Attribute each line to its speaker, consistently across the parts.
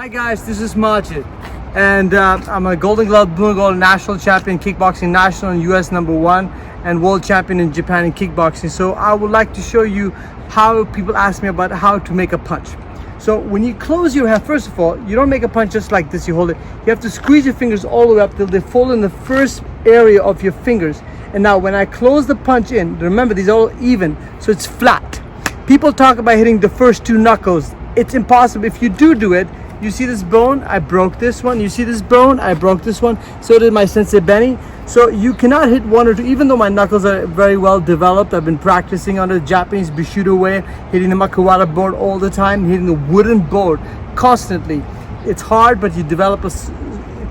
Speaker 1: Hi guys, this is Majid, and I'm a Golden Glove, Blue and Gold national champion kickboxing, national and US #1, and world champion in Japan in kickboxing. So I would like to show you how people ask me about how to make a punch. So when you close your hand, first of all, you don't make a punch just like this, you hold it. You have to squeeze your fingers all the way up till they fall in the first area of your fingers. And now when I close the punch in, remember these are all even, so it's flat. People talk about hitting the first two knuckles. It's impossible. If you do it, you see this bone, I broke this one. You see this bone, I broke this one. So did my Sensei Benny. So you cannot hit one or two, even though my knuckles are very well developed. I've been practicing on the Japanese Bushido way, hitting the Makiwara board all the time, hitting the wooden board constantly. It's hard, but you develop a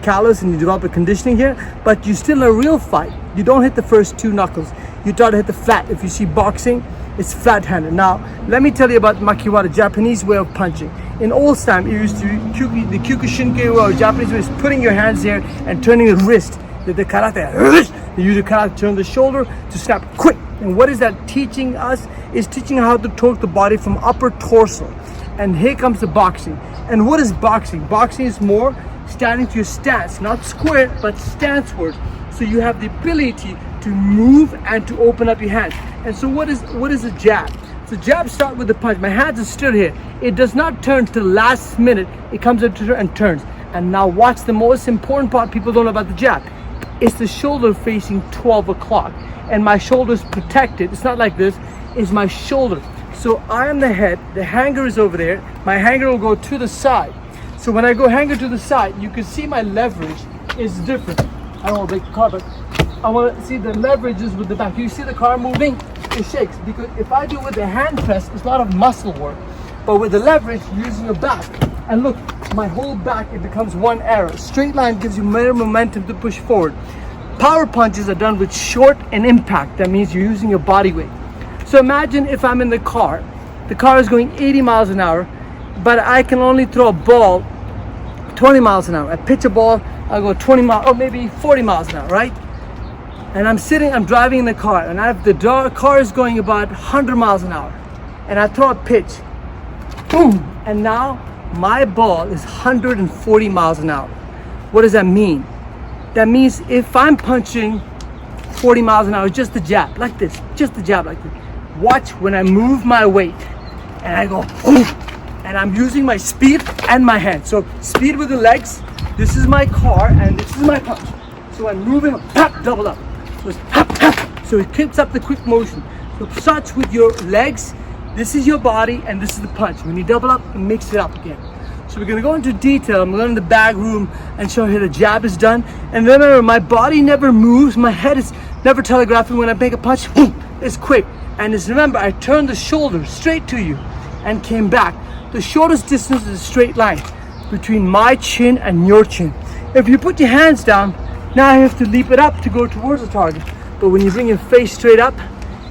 Speaker 1: callus and you develop a conditioning here, but you still in a real fight. You don't hit the first two knuckles. You try to hit the flat. If you see boxing, it's flat-handed. Now, let me tell you about Makiwara, Japanese way of punching. In old time, it used to the Kyokushinkai way, or Japanese way, is putting your hands there and turning the wrist. The karate, you use the karate, turn the shoulder to snap quick. And what is that teaching us? Is teaching how to torque the body from upper torso. And here comes the boxing. And what is boxing? Boxing is more standing to your stance, not square, but stance-ward. So you have the ability to move and to open up your hands. And so what is a jab? So jab start with the punch. My hands are still here. It does not turn till last minute. It comes up to and turns. And now watch the most important part people don't know about the jab. It's the shoulder facing 12 o'clock. And my shoulder is protected. It's not like this. It's my shoulder. So I am the head. The hanger is over there. My hanger will go to the side. So when I go hanger to the side, you can see my leverage is different. I don't want to break the car, but I want to see the leverages with the back. You see the car moving? It shakes, because if I do with the hand press, it's a lot of muscle work. But with the leverage, you're using your back. And look, my whole back, it becomes one arrow. Straight line gives you more momentum to push forward. Power punches are done with short and impact. That means you're using your body weight. So imagine if I'm in the car is going 80 miles an hour, but I can only throw a ball 20 miles an hour. I pitch a ball, I'll go 20 miles, or maybe 40 miles an hour, right? And I'm driving in the car, and the car is going about 100 miles an hour. And I throw a pitch, boom, and now my ball is 140 miles an hour. What does that mean? That means if I'm punching 40 miles an hour, just the jab, like this, just the jab like this. Watch when I move my weight, and I go, boom, and I'm using my speed and my hand. So speed with the legs, this is my car, and this is my punch. So I'm moving, pop, double up. So, so it keeps up the quick motion. So such with your legs, this is your body, and this is the punch. When you double up, it mix it up again. So we're gonna go into detail. I'm going to the bag room and show you how the jab is done. And remember, my body never moves. My head is never telegraphing. When I make a punch, boom, it's quick. And just remember, I turned the shoulder straight to you and came back. The shortest distance is a straight line between my chin and your chin. If you put your hands down, now I have to leap it up to go towards the target. But when you bring your face straight up,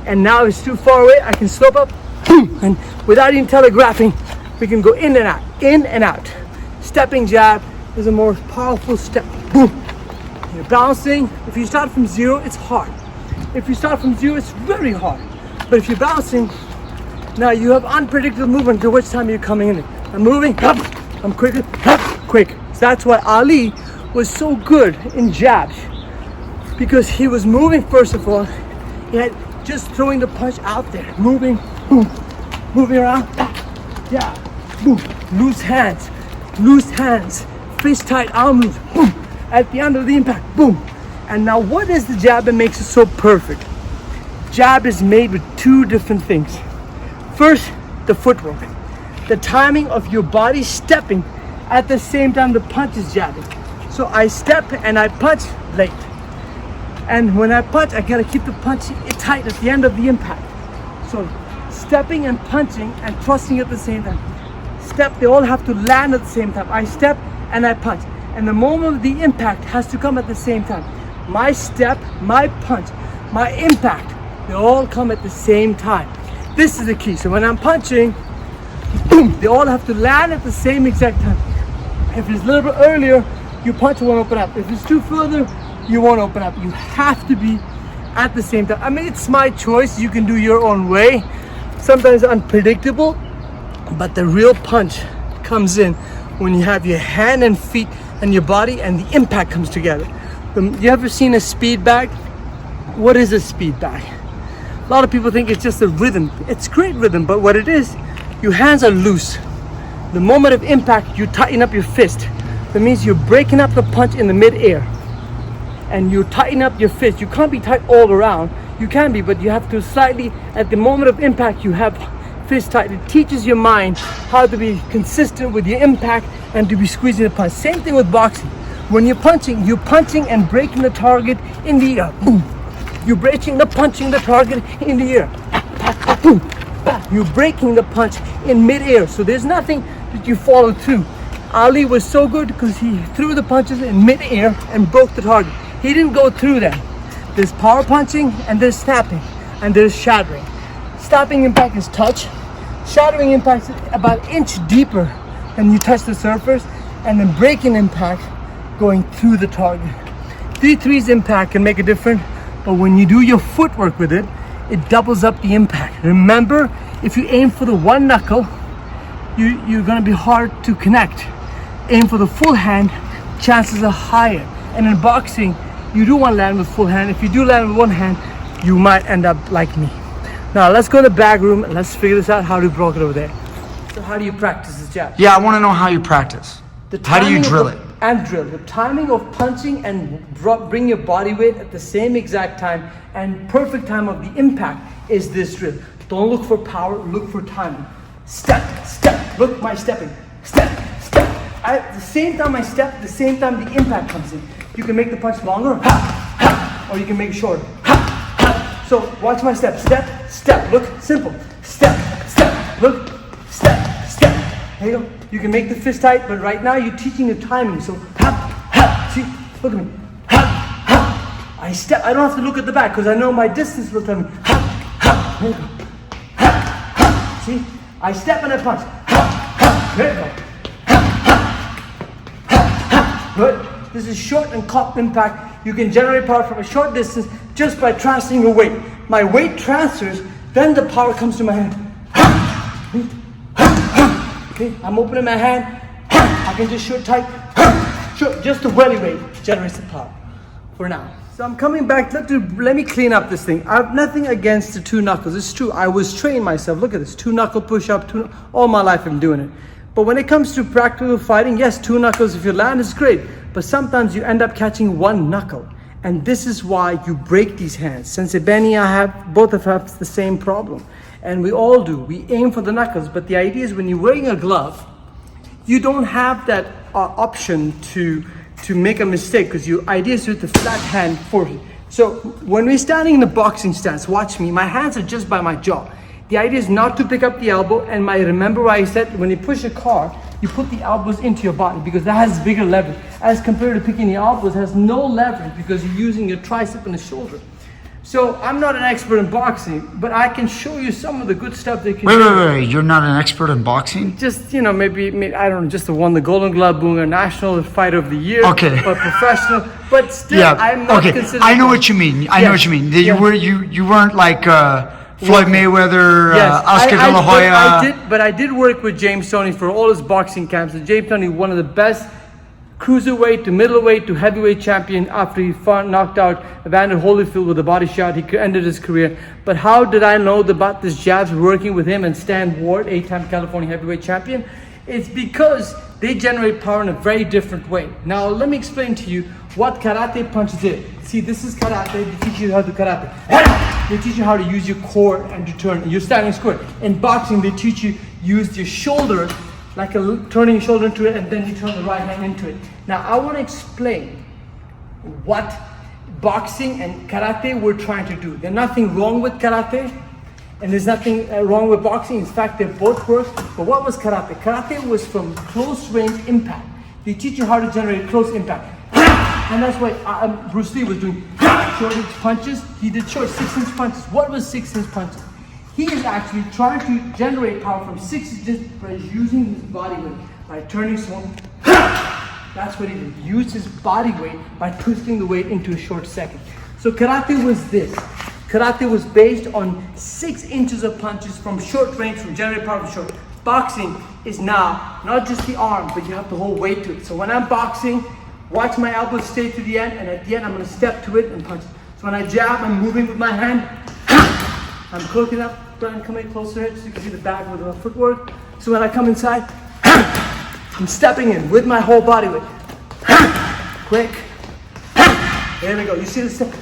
Speaker 1: and now it's too far away, I can slope up, boom, and without even telegraphing, we can go in and out, in and out. Stepping jab is a more powerful step, boom. You're bouncing. If you start from zero, it's hard. If you start from zero, it's very hard. But if you're bouncing, now you have unpredictable movement to which time you're coming in. I'm moving, I'm quicker, quick. So that's why Ali was so good in jabs, because he was moving. First of all, he had just throwing the punch out there, moving, boom, moving around, yeah, boom, loose hands, fist tight arm moves, boom, at the end of the impact, boom. And now what is the jab that makes it so perfect? Jab is made with two different things. First, the footwork, the timing of your body stepping at the same time the punch is jabbing. So I step and I punch late. And when I punch, I gotta keep the punch tight at the end of the impact. So stepping and punching and thrusting at the same time. Step, they all have to land at the same time. I step and I punch. And the moment of the impact has to come at the same time. My step, my punch, my impact, they all come at the same time. This is the key. So when I'm punching, boom, they all have to land at the same exact time. If it's a little bit earlier, your punch won't open up. If it's too further, you won't open up. You have to be at the same time. I mean, it's my choice. You can do your own way. Sometimes unpredictable, but the real punch comes in when you have your hand and feet and your body and the impact comes together. You ever seen a speed bag? What is a speed bag? A lot of people think it's just a rhythm. It's great rhythm, but what it is, your hands are loose. The moment of impact, you tighten up your fist. That means you're breaking up the punch in the mid-air. And you tighten up your fist. You can't be tight all around. You can be, but you have to slightly, at the moment of impact, you have fist tight. It teaches your mind how to be consistent with your impact and to be squeezing the punch. Same thing with boxing. When you're punching and breaking the target in the air. Boom. You're punching the target in the air. Boom. You're breaking the punch in mid-air. So there's nothing that you follow through. Ali was so good because he threw the punches in mid-air and broke the target. He didn't go through them. There's power punching and there's snapping and there's shattering. Snapping impact is touch. Shattering impact is about an inch deeper than you touch the surface, and then breaking impact going through the target. 3-3's impact can make a difference, but when you do your footwork with it, it doubles up the impact. Remember, if you aim for the one knuckle, you're gonna be hard to connect. Aim for the full hand, chances are higher. And in boxing, you do want to land with full hand. If you do land with one hand, you might end up like me. Now let's go to the bag room and let's figure this out, how to block it over there. So how do you practice this jab?
Speaker 2: Yeah, I want to know how you practice. How do you drill it?
Speaker 1: And drill. The timing of punching and bring your body weight at the same exact time and perfect time of the impact is this drill. Don't look for power, look for timing. Step, step, look, my stepping. Step, step. At the same time I step, the same time the impact comes in. You can make the punch longer, ha, ha, or you can make it shorter, ha, ha. So watch my step, step, step, look, simple. Step, step, look, step, step. There you go. You can make the fist tight, but right now you're teaching the timing. So, ha, ha, see, look at me. Ha, ha. I step, I don't have to look at the back because I know my distance will tell me. Ha, ha, there you go. Ha, ha, see? I step and I punch. Ha, ha, there you go. Ha, ha, ha, ha. Good. This is short and cock impact. You can generate power from a short distance just by transferring your weight. My weight transfers, then the power comes to my hand. Ha, okay, I'm opening my hand. I can just shoot tight. Just the belly weight generates the power for now. So I'm coming back. Let me clean up this thing. I have nothing against the two knuckles. It's true. I was trained myself. Look at this. Two knuckle push up. All my life I'm doing it. But when it comes to practical fighting, yes, two knuckles, if you land, is great. But sometimes you end up catching one knuckle. And this is why you break these hands. Sensei Benny, both of us have the same problem. And we all do. We aim for the knuckles, but the idea is when you're wearing a glove, you don't have that option to make a mistake because your idea is with the flat hand forward. So when we're standing in the boxing stance, watch me, my hands are just by my jaw. The idea is not to pick up the elbow, and remember why I said when you push a car, you put the elbows into your body because that has bigger leverage. As compared to picking the elbows, it has no leverage because you're using your tricep and the shoulder. So I'm not an expert in boxing, but I can show you some of the good stuff they can do.
Speaker 2: Wait. You're not an expert in boxing?
Speaker 1: Just, maybe I don't know, just won the Golden Glove, Bunga National Fighter of the Year.
Speaker 2: Okay.
Speaker 1: But professional. But still, yeah. I'm not considered.
Speaker 2: I know what you mean. I know what you mean. You weren't like Floyd Mayweather, Oscar De La Hoya.
Speaker 1: I did work with James Toney for all his boxing camps. And James Toney, one of the best cruiserweight to middleweight to heavyweight champion after he knocked out Evander Holyfield with a body shot. He ended his career. But how did I know about this jabs working with him and Stan Ward, 8-time California heavyweight champion? It's because they generate power in a very different way. Now let me explain to you what karate punches is. See, this is karate. They teach you how to karate. They teach you how to use your core and to turn. You're standing square. In boxing, they teach you use your shoulder like turning your shoulder into it, and then you turn the right hand into it. Now, I want to explain what boxing and karate we're trying to do. There's nothing wrong with karate, and there's nothing wrong with boxing. In fact, they both work. But what was karate? Karate was from close range impact. They teach you how to generate close impact. And that's why Bruce Lee was doing short inch punches. He did short 6-inch punches. What was 6-inch punches? He is actually trying to generate power from 6 inches by using his body weight, by turning someone. That's what he did. He used his body weight by twisting the weight into a short second. So karate was this. Karate was based on 6 inches of punches from short range, from generating power from short. Boxing is now not just the arm, but you have the whole weight to it. So when I'm boxing, watch my elbows stay to the end, and at the end I'm going to step to it and punch. So when I jab, I'm moving with my hand. I'm cooking up. Brian, come in closer here so you can see the back with my footwork. So when I come inside, I'm stepping in with my whole body weight. Quick. There we go. You see the step?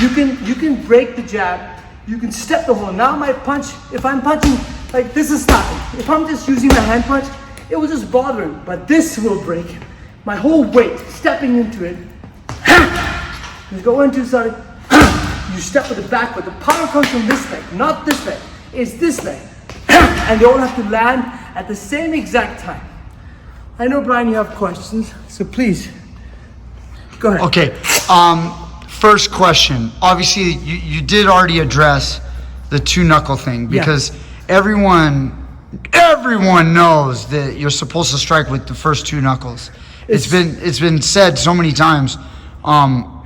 Speaker 1: You can break the jab. You can step the whole. Now my punch, if I'm punching, like this is stopping. If I'm just using my hand punch, it will just bother him. But this will break him. My whole weight, stepping into it. You go into something. You step with the back, but the power comes from this leg, not this leg. It's this leg. And they all have to land at the same exact time. I know, Brian, you have questions, so please, go ahead.
Speaker 2: Okay, first question. Obviously, you did already address the two knuckle thing, because everyone knows that you're supposed to strike with the first two knuckles. It's been said so many times.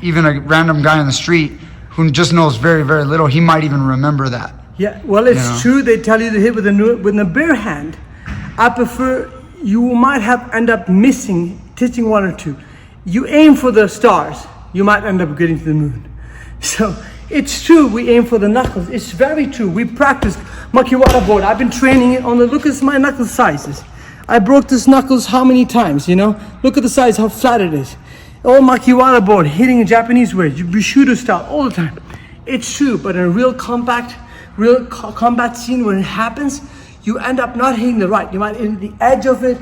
Speaker 2: Even a random guy on the street who just knows very, very little, he might even remember that.
Speaker 1: Yeah, well, it's true. They tell you to hit with a bare hand. I prefer, you might end up missing, teaching one or two. You aim for the stars, you might end up getting to the moon. So it's true, we aim for the knuckles. It's very true. We practice Makiwara board. I've been training it on the, look at my knuckle sizes. I broke this knuckles how many times, Look at the size, how flat it is. All Makiwara board, hitting a Japanese way, Bushido style, all the time. It's true, but in a real combat scene, when it happens, you end up not hitting the right. You might hit the edge of it.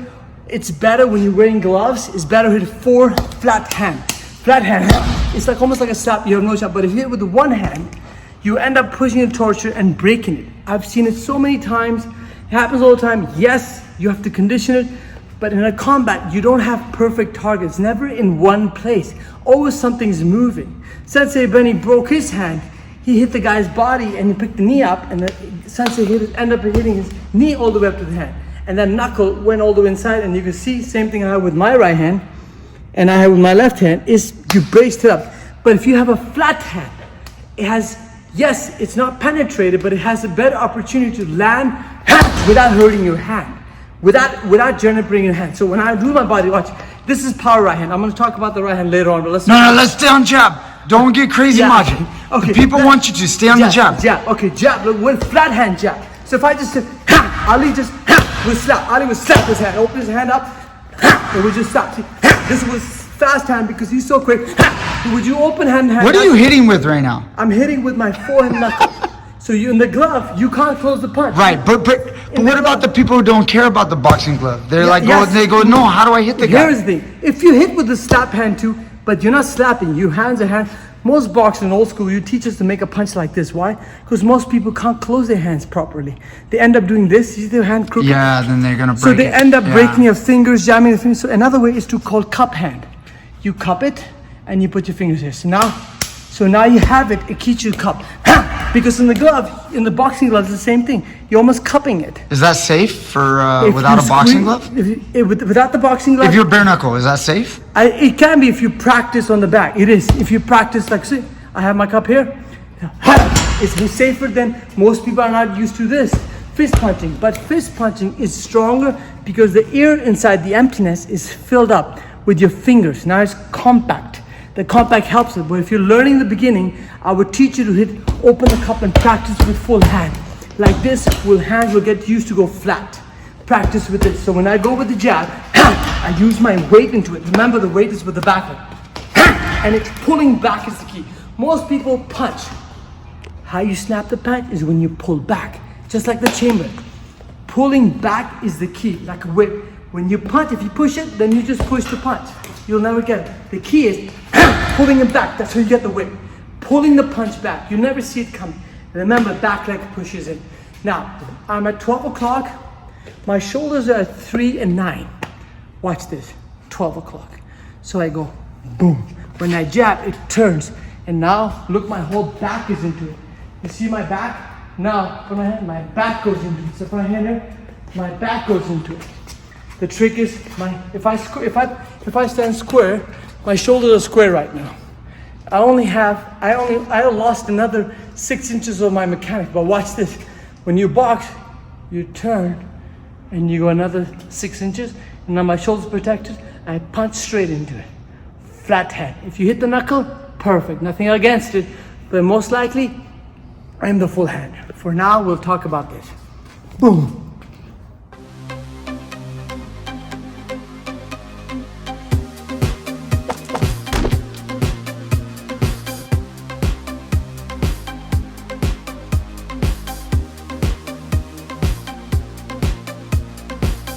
Speaker 1: It's better when you're wearing gloves. It's better to hit 4 flat hand. Flat hand. It's like almost like a slap. You have no shot. But if you hit with the one hand, you end up pushing it towards you and breaking it. I've seen it so many times. It happens all the time. Yes, you have to condition it. But in a combat, you don't have perfect targets. Never in one place. Always something's moving. Sensei Benny broke his hand. He hit the guy's body and he picked the knee up, and the Sensei ended up hitting his knee all the way up to the hand. And then knuckle went all the way inside, and you can see, same thing I have with my right hand and I have with my left hand, is you braced it up. But if you have a flat hand, it has, yes, it's not penetrated, but it has a better opportunity to land without hurting your hand. Without generating your hand. So when I do my body, watch, this is power right hand. I'm going to talk about the right hand later on, but let's
Speaker 2: stay on jab. Don't get crazy, Majid.
Speaker 1: Okay.
Speaker 2: The people want you to stay on the jab.
Speaker 1: Jab, okay, jab, with flat hand jab. So if I just said, Ali just would slap. Ali would slap his hand, open his hand up, and we just stop. See, this was fast hand because he's so quick. Would you open hand?
Speaker 2: What are you hitting with right now?
Speaker 1: I'm hitting with my forehead knuckle. So you in the glove, you can't close the punch.
Speaker 2: Right, but what about the people who don't care about the boxing glove? They're they go, no, how do I hit the guy?
Speaker 1: Here's the thing. If you hit with the slap hand too, but you're not slapping, your hands are hand. Most boxers in old school, you teach us to make a punch like this. Why? Because most people can't close their hands properly. They end up doing this. You see their hand crooked?
Speaker 2: Yeah, then they're gonna break
Speaker 1: So they end up breaking your fingers, jamming the fingers. So another way is to call cup hand. You cup it and you put your fingers here. So now you have it. It keeps you cupped. Because in the glove, in the boxing glove, it's the same thing. You're almost cupping it.
Speaker 2: Is that safe for without a boxing glove?
Speaker 1: Without the boxing glove?
Speaker 2: If you're bare knuckle, is that safe?
Speaker 1: It can be if you practice on the back. It is. If you practice, like, see, I have my cup here. It's safer than most people are not used to this. Fist punching. But fist punching is stronger because the air inside the emptiness is filled up with your fingers. Now it's compact. The compact helps it, but if you're learning in the beginning, I would teach you to open the cup and practice with full hand. Like this, hands will get used to go flat. Practice with it. So when I go with the jab, I use my weight into it. Remember, the weight is with the back. And it's pulling back is the key. Most people punch. How you snap the punch is when you pull back, just like the chamber. Pulling back is the key, like a whip. When you punch, if you push it, then you just push the punch. You'll never get it. The key is pulling it back. That's how you get the whip. Pulling the punch back. You never see it coming. Remember, back leg pushes in. Now, I'm at 12 o'clock. My shoulders are at 3 and 9. Watch this. 12 o'clock. So I go, boom. When I jab, it turns. And now, look, my whole back is into it. You see my back? Now, put my hand, my back goes into it. So put my hand here, my back goes into it. The trick is, if I stand square, my shoulders are square right now. I lost another 6 inches of my mechanics. But watch this. When you box, you turn, and you go another 6 inches, and now my shoulder's protected, I punch straight into it. Flat head. If you hit the knuckle, perfect, nothing against it, but most likely, I'm the full hand. For now, we'll talk about this. Boom.